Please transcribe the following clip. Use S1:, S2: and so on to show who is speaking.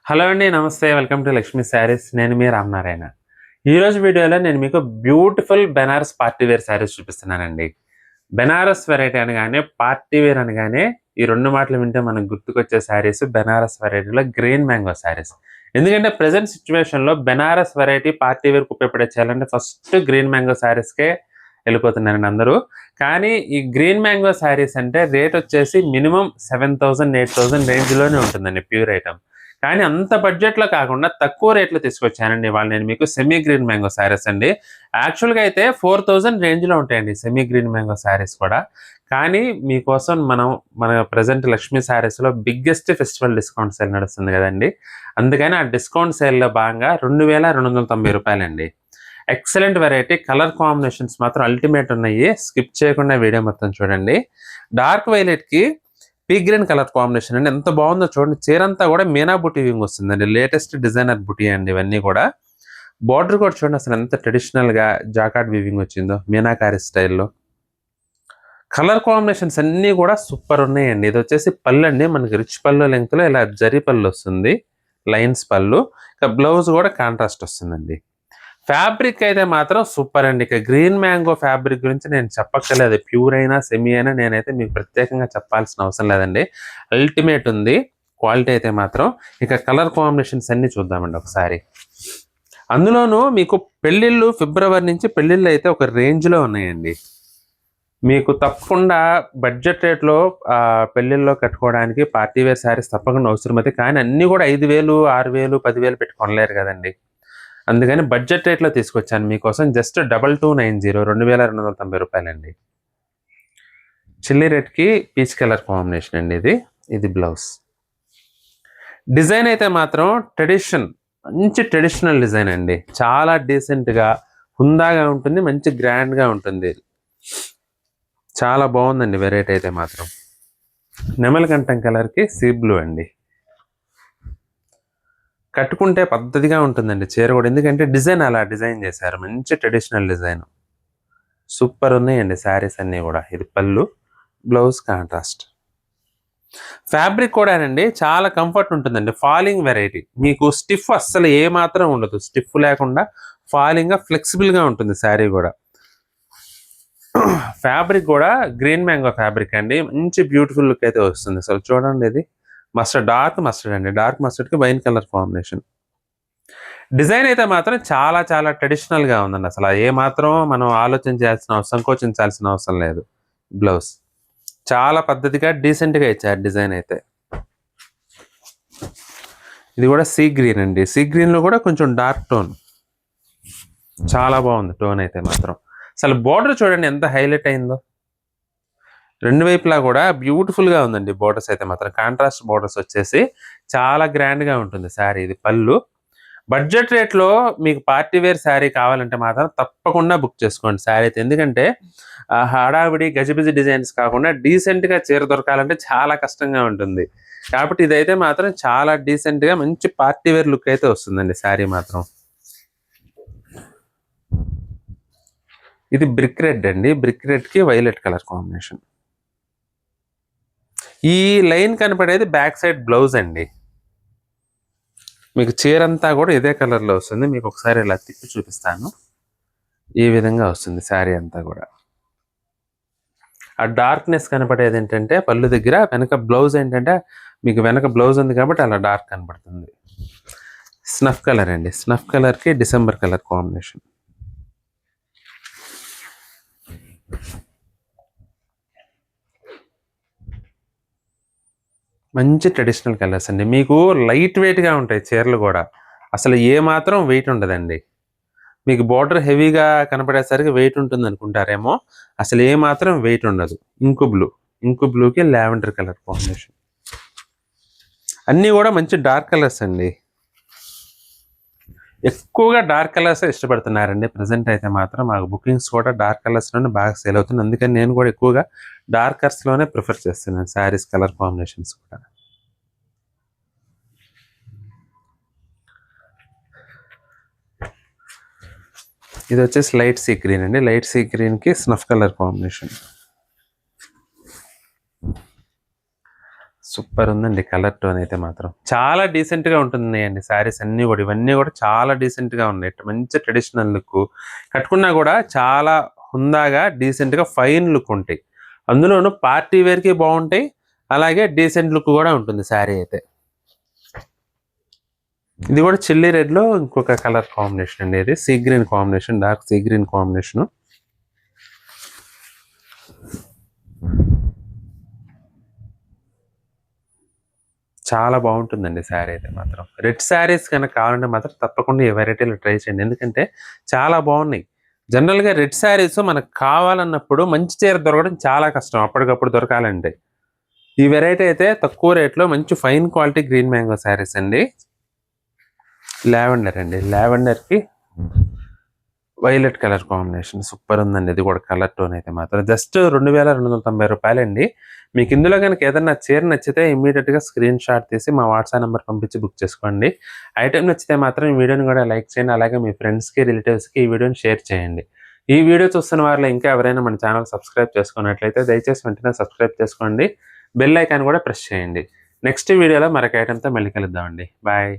S1: Hello అండి, నమస్తే. Welcome to Lakshmi sarees. నేను మీ రామనారాయణ. ఈరోజు వీడియోలో నేను మీకు beautiful Banaras party wear sarees చూపిస్తున్నానండి. బెనారస్ వెరైటీ అనగానే, పార్టీ వేర్ అనగానే ఈ రెండు మాటలు వింటే మనకు గుర్తుకొచ్చే శారీస్ బెనారస్ వెరైటీలో గ్రీన్ మ్యాంగో శారీస్. ఎందుకంటే ప్రెజెంట్ సిచ్యువేషన్లో బెనారస్ వెరైటీ పార్టీ వేర్కి ఉపయోగపడే చేయాలంటే ఫస్ట్ గ్రీన్ మ్యాంగో శారీస్కే వెళ్ళిపోతున్నారండి అందరూ. కానీ ఈ గ్రీన్ మ్యాంగో శారీస్ అంటే రేట్ వచ్చేసి మినిమం 7,000 8,000 రేంజ్లోనే ఉంటుందండి ప్యూర్ ఐటమ్. కానీ అంత బడ్జెట్‌లో కాకుండా తక్కువ రేట్‌లో తీసుకొచ్చానండి ఇవాళ నేను మీకు సెమీ గ్రీన్ మ్యాంగో శారీస్ అండి. యాక్చువల్‌గా అయితే 4,000 రేంజ్‌లో ఉంటాయండి సెమీ గ్రీన్ మ్యాంగో శారీస్ కూడా. కానీ మీకోసం మన ప్రెజెంట్ లక్ష్మీ శారీస్‌లో బిగ్గెస్ట్ ఫెస్టివల్ డిస్కౌంట్ సేల్ నడుస్తుంది కదండీ. అందుకని ఆ డిస్కౌంట్ సేల్‌లో భాగంగా రూ. 2,290 ఎక్సలెంట్ వెరైటీ. కలర్ కాంబినేషన్స్ మాత్రం అల్టిమేట్ ఉన్నాయి. స్కిప్ చేయకుండా వీడియో మొత్తం చూడండి. డార్క్ వైలెట్‌కి పీ గ్రీన్ కలర్ కాంబినేషన్ అండి. ఎంత బాగుందో చూడండి. చీరంతా కూడా మీనా బుటీ వింగ్ వస్తుందండి. లేటెస్ట్ డిజైనర్ బుటీ అండి ఇవన్నీ కూడా. బార్డర్ కూడా చూడండి అసలు ఎంత ట్రెడిషనల్గా జాకార్డ్ వీవింగ్ వచ్చిందో మీనాకారి స్టైల్లో. కలర్ కాంబినేషన్స్ అన్నీ కూడా సూపర్ ఉన్నాయండి. ఇది వచ్చేసి పళ్ళు అండి. మనకి రిచ్ పళ్ళు లెంగ్త్లో ఇలా జరీ పళ్ళు వస్తుంది, లైన్స్ పళ్ళు. ఇక బ్లౌజ్ కూడా కాంట్రాస్ట్ వస్తుందండి. ఫ్యాబ్రిక్ అయితే మాత్రం సూపర్ అండి. ఇక గ్రీన్ మ్యాంగో ఫ్యాబ్రిక్ గురించి నేను చెప్పక్కర్లేదు. ప్యూర్ అయినా సెమీ అయినా నేనైతే మీకు ప్రత్యేకంగా చెప్పాల్సిన అవసరం లేదండి. అల్టిమేట్ ఉంది క్వాలిటీ అయితే మాత్రం. ఇక కలర్ కాంబినేషన్స్ అన్నీ చూద్దామండి ఒకసారి. అందులోనూ మీకు పెళ్ళిళ్ళు ఫిబ్రవరి నుంచి పెళ్ళిళ్ళు అయితే ఒక రేంజ్లో ఉన్నాయండి. మీకు తప్పకుండా బడ్జెట్ రేట్లో పెళ్ళిళ్ళలో కట్టుకోవడానికి పార్టీ వేర్ శారీస్ తప్పకుండా అవసరమైతే. కానీ అన్నీ కూడా 5,000 6,000 10,000 పెట్టి కొనలేరు కదండి. అందుకని బడ్జెట్ రేట్లో తీసుకొచ్చాను మీకోసం. జస్ట్ 2290 రూ. 2,290 అండి. చిల్లీ రెడ్కి పీచ్ కలర్ కాంబినేషన్ అండి. ఇది బ్లౌజ్. డిజైన్ అయితే మాత్రం మంచి ట్రెడిషనల్ డిజైన్ అండి. చాలా డీసెంట్గా హుందాగా ఉంటుంది, మంచి గ్రాండ్గా ఉంటుంది. చాలా బాగుందండి వెరైటీ అయితే మాత్రం. నెమలికంఠం కలర్కి సీ బ్లూ అండి. కట్టుకుంటే పద్ధతిగా ఉంటుందండి చీర కూడా. ఎందుకంటే డిజైన్ అలా డిజైన్ చేశారు. మంచి ట్రెడిషనల్ డిజైన్. సూపర్ ఉన్నాయండి శారీస్ అన్నీ కూడా. ఇది పళ్ళు, బ్లౌజ్ కాంట్రాస్ట్. ఫ్యాబ్రిక్ కూడానండి చాలా కంఫర్ట్ ఉంటుందండి. Falling variety. మీకు స్టిఫ్ అస్సలు ఏమాత్రం ఉండదు. స్టిఫ్ లేకుండా ఫాలింగ్గా ఫ్లెక్సిబుల్గా ఉంటుంది శారీ కూడా. ఫ్యాబ్రిక్ కూడా గ్రీన్ మ్యాంగో ఫ్యాబ్రిక్ అండి. మంచి బ్యూటిఫుల్ లుక్ అయితే వస్తుంది. అసలు చూడండి, ఇది డార్క్ మస్టర్డ్ అండి. డార్క్ మస్టర్డ్కి వైన్ కలర్ కాంబినేషన్. డిజైన్ అయితే మాత్రం చాలా చాలా ట్రెడిషనల్గా ఉందండి. అసలు ఏ మాత్రం మనం సంకోచించాల్సిన అవసరం లేదు. బ్లౌజ్ చాలా పద్ధతిగా డీసెంట్గా ఇచ్చారు డిజైన్ అయితే. ఇది కూడా సీ గ్రీన్ అండి. సీ గ్రీన్లో కూడా కొంచెం డార్క్ టోన్. చాలా బాగుంది టోన్ అయితే మాత్రం. అసలు బోర్డర్ చూడండి ఎంత హైలైట్ అయిందో. రెండు వైపులా కూడా బ్యూటిఫుల్గా ఉందండి బోర్డర్స్ అయితే మాత్రం. కాంట్రాస్ట్ బోర్డర్స్ వచ్చేసి చాలా గ్రాండ్గా ఉంటుంది శారీ. ఇది పళ్ళు. బడ్జెట్ రేట్లో మీకు పార్టీ వేర్ శారీ కావాలంటే మాత్రం తప్పకుండా బుక్ చేసుకోండి శారీ అయితే. ఎందుకంటే హడావిడి గజిబిజి డిజైన్స్ కాకుండా డీసెంట్గా చీర దొరకాలంటే చాలా కష్టంగా ఉంటుంది. కాబట్టి ఇదైతే మాత్రం చాలా డీసెంట్గా మంచి పార్టీ వేర్ లుక్ అయితే వస్తుందండి శారీ మాత్రం. ఇది బ్రిక్ రెడ్ అండి. బ్రిక్ రెడ్కి వైలెట్ కలర్ కాంబినేషన్. ఈ లైన్ కనపడేది బ్యాక్ సైడ్ బ్లౌజ్ అండి. మీకు చీరంతా కూడా ఇదే కలర్లో వస్తుంది. మీకు ఒకసారి ఇలా తిప్పి చూపిస్తాను. ఈ విధంగా వస్తుంది శారీ అంతా కూడా. ఆ డార్క్నెస్ కనపడేది ఏంటంటే పళ్ళు దగ్గర, వెనక బ్లౌజ్ ఏంటంటే మీకు వెనక బ్లౌజ్ ఉంది కాబట్టి అలా డార్క్ కనపడుతుంది. స్నఫ్ కలర్ అండి. స్నఫ్ కలర్కి డిసెంబర్ కలర్ కాంబినేషన్. మంచి ట్రెడిషనల్ కలర్స్ అండి. మీకు లైట్ వెయిట్గా ఉంటాయి చీరలు కూడా. అసలు ఏమాత్రం వెయిట్ ఉండదండి. మీకు బార్డర్ హెవీగా కనపడేసరికి వెయిట్ ఉంటుంది అనుకుంటారేమో. అసలు ఏమాత్రం వెయిట్ ఉండదు. ఇంకు బ్లూకి లావెండర్ కలర్ కాంబినేషన్. అన్నీ కూడా మంచి డార్క్ కలర్స్ అండి. ఎక్కువగా డార్క్ కలర్స్ ఇష్టపడుతున్నారండి ప్రజెంట్ అయితే మాత్రం. మాకు బుకింగ్స్ కూడా డార్క్ కలర్స్లోనే బాగా సేల్ అవుతుంది. అందుకని నేను కూడా ఎక్కువగా డార్కర్స్లోనే ప్రిఫర్ చేస్తున్నాను శారీస్ కలర్ కాంబినేషన్స్ కూడా. ఇది వచ్చేసి లైట్ సీ గ్రీన్ అండి. లైట్ సీ గ్రీన్కి స్నఫ్ కలర్ కాంబినేషన్. సూపర్ ఉందండి కలర్ టోన్ అయితే మాత్రం. చాలా డీసెంట్‌గా ఉంటున్నాయండి శారీస్ అన్నీ గూడా. ఇవన్నీ గూడా చాలా డీసెంట్‌గా ఉన్నాయి. మంచి ట్రెడిషనల్ లుక్కు. కట్టుకున్నా గూడా చాలా హుందాగా, డీసెంట్‌గా ఫైన్ లుక్ ఉంటాయి. అందులోనూ పార్టీ వేర్‌కి బావుంటాయి. అలాగే డీసెంట్ లుక్ గూడా ఉంటుంది శారీ అయితే. ఇది గూడా చిల్లీ రెడ్‌లో ఇంకొక కలర్ కాంబినేషన్ అండి ఇది. Sea green combination, dark sea green combination. చాలా బావుంటుందండి శారీ అయితే మాత్రం. రెడ్ శారీస్ గనక కావాలంటే మాత్రం తప్పకుండా ఈ వెరైటీలో ట్రై చేయండి. ఎందుకంటే చాలా బావున్నాయి. జనరల్‌గా రెడ్ శారీస్ మనకు కావాలన్నప్పుడు మంచి చీర దొరకడం చాలా కష్టం అప్పటికప్పుడు దొరకాలంటే. ఈ వెరైటీ అయితే తక్కువ రేట్‌లో మంచి fine quality green mango saris అండి. లావెండర్ అండి. లావెండర్‌కి వైలెట్ కలర్ కాంబినేషన్ సూపర్ ఉందండి. ఇది కూడా కలర్ టోన్ అయితే మాత్రం జస్ట్ రూ. 2290 మీకు ఇందులో గనక ఏదన్నా చీర నచ్చితే ఇమ్మీడియేట్‌గా స్క్రీన్ షాట్ తీసి మా వాట్సాప్ నంబర్ పంపించి బుక్ చేసుకోండి. ఐటెమ్ నచ్చితే మాత్రం ఈ వీడియోని కూడా లైక్ చేయండి. అలాగే మీ ఫ్రెండ్స్‌కి, రిలేటివ్స్‌కి ఈ వీడియోని షేర్ చేయండి. ఈ వీడియో చూస్తున్న వారిలో ఇంకా ఎవరైనా మన ఛానల్ సబ్స్క్రైబ్ చేసుకున్నట్లయితే దయచేసి వెంటనే సబ్స్క్రైబ్ చేసుకోండి. బెల్ ఐకాన్ కూడా ప్రెస్ చేయండి. నెక్స్ట్ వీడియోలో మరొక ఐటెమ్‌తో మళ్ళీ కలుద్దామండి. బాయ్.